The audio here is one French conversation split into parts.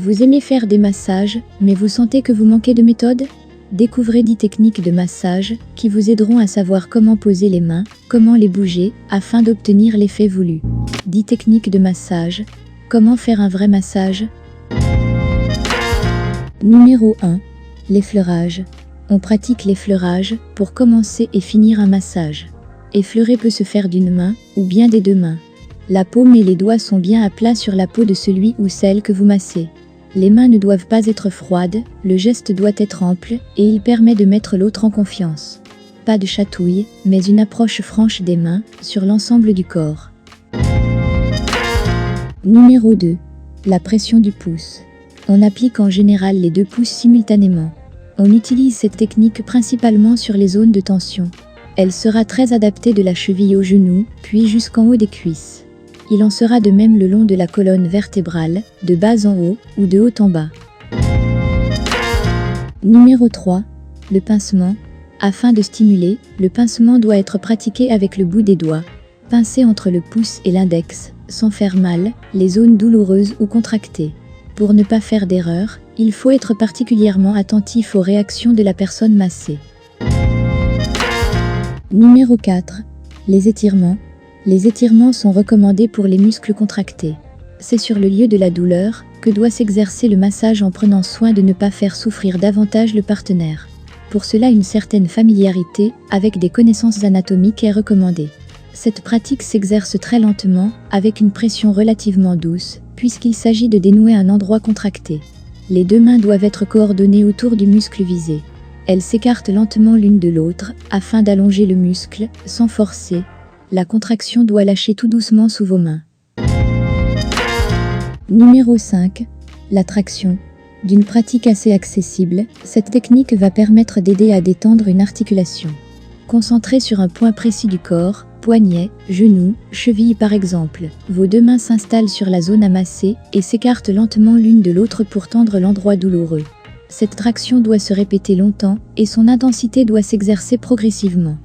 Vous aimez faire des massages, mais vous sentez que vous manquez de méthode? Découvrez 10 techniques de massage qui vous aideront à savoir comment poser les mains, comment les bouger, afin d'obtenir l'effet voulu. 10 techniques de massage. Comment faire un vrai massage? Numéro 1. L'effleurage. On pratique l'effleurage pour commencer et finir un massage. Effleurer peut se faire d'une main ou bien des deux mains. La paume et les doigts sont bien à plat sur la peau de celui ou celle que vous massez. Les mains ne doivent pas être froides, le geste doit être ample et il permet de mettre l'autre en confiance. Pas de chatouille, mais une approche franche des mains sur l'ensemble du corps. Numéro 2. La pression du pouce. On applique en général les 2 pouces simultanément. On utilise cette technique principalement sur les zones de tension. Elle sera très adaptée de la cheville au genou, puis jusqu'en haut des cuisses. Il en sera de même le long de la colonne vertébrale, de bas en haut ou de haut en bas. Numéro 3. Le pincement. Afin de stimuler, le pincement doit être pratiqué avec le bout des doigts. Pincer entre le pouce et l'index, sans faire mal, les zones douloureuses ou contractées. Pour ne pas faire d'erreur, il faut être particulièrement attentif aux réactions de la personne massée. Numéro 4. Les étirements. Les étirements sont recommandés pour les muscles contractés. C'est sur le lieu de la douleur que doit s'exercer le massage en prenant soin de ne pas faire souffrir davantage le partenaire. Pour cela, une certaine familiarité avec des connaissances anatomiques est recommandée. Cette pratique s'exerce très lentement, avec une pression relativement douce, puisqu'il s'agit de dénouer un endroit contracté. Les 2 mains doivent être coordonnées autour du muscle visé. Elles s'écartent lentement l'une de l'autre, afin d'allonger le muscle, sans forcer. La contraction doit lâcher tout doucement sous vos mains. Numéro 5. La traction. D'une pratique assez accessible, cette technique va permettre d'aider à détendre une articulation. Concentrée sur un point précis du corps, poignet, genou, cheville par exemple, vos 2 mains s'installent sur la zone à masser et s'écartent lentement l'une de l'autre pour tendre l'endroit douloureux. Cette traction doit se répéter longtemps et son intensité doit s'exercer progressivement.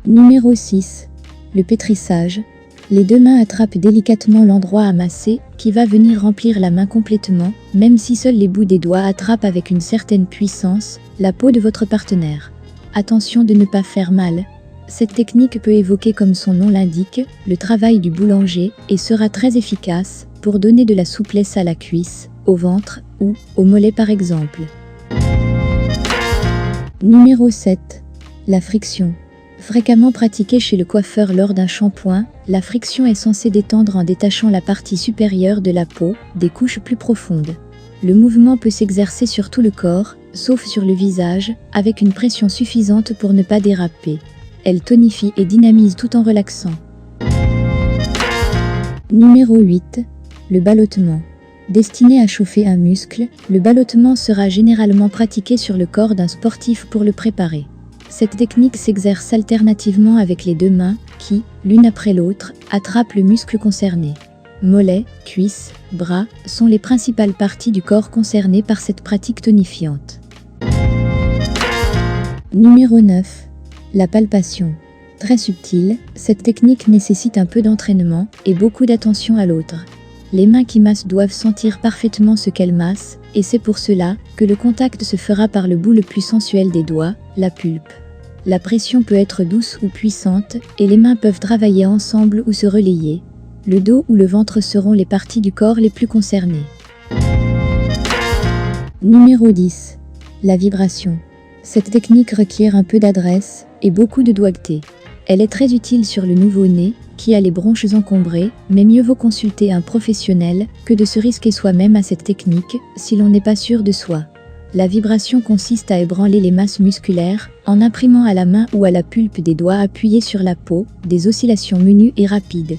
Numéro 6. Le pétrissage. Les 2 mains attrapent délicatement l'endroit à masser qui va venir remplir la main complètement, même si seuls les bouts des doigts attrapent avec une certaine puissance la peau de votre partenaire. Attention de ne pas faire mal. Cette technique peut évoquer, comme son nom l'indique, le travail du boulanger et sera très efficace pour donner de la souplesse à la cuisse, au ventre ou au mollet par exemple. Numéro 7. La friction. Fréquemment pratiquée chez le coiffeur lors d'un shampoing, la friction est censée détendre en détachant la partie supérieure de la peau des couches plus profondes. Le mouvement peut s'exercer sur tout le corps, sauf sur le visage, avec une pression suffisante pour ne pas déraper. Elle tonifie et dynamise tout en relaxant. Numéro 8. Le ballottement. Destiné à chauffer un muscle, le ballottement sera généralement pratiqué sur le corps d'un sportif pour le préparer. Cette technique s'exerce alternativement avec les 2 mains qui, l'une après l'autre, attrapent le muscle concerné. Mollets, cuisses, bras sont les principales parties du corps concernées par cette pratique tonifiante. Numéro 9. La palpation. Très subtile, cette technique nécessite un peu d'entraînement et beaucoup d'attention à l'autre. Les mains qui massent doivent sentir parfaitement ce qu'elles massent, et c'est pour cela que le contact se fera par le bout le plus sensuel des doigts, la pulpe. La pression peut être douce ou puissante, et les mains peuvent travailler ensemble ou se relayer. Le dos ou le ventre seront les parties du corps les plus concernées. Numéro 10. La vibration. Cette technique requiert un peu d'adresse et beaucoup de doigté. Elle est très utile sur le nouveau-né, qui a les bronches encombrées, mais mieux vaut consulter un professionnel que de se risquer soi-même à cette technique si l'on n'est pas sûr de soi. La vibration consiste à ébranler les masses musculaires en imprimant à la main ou à la pulpe des doigts appuyés sur la peau des oscillations menues et rapides.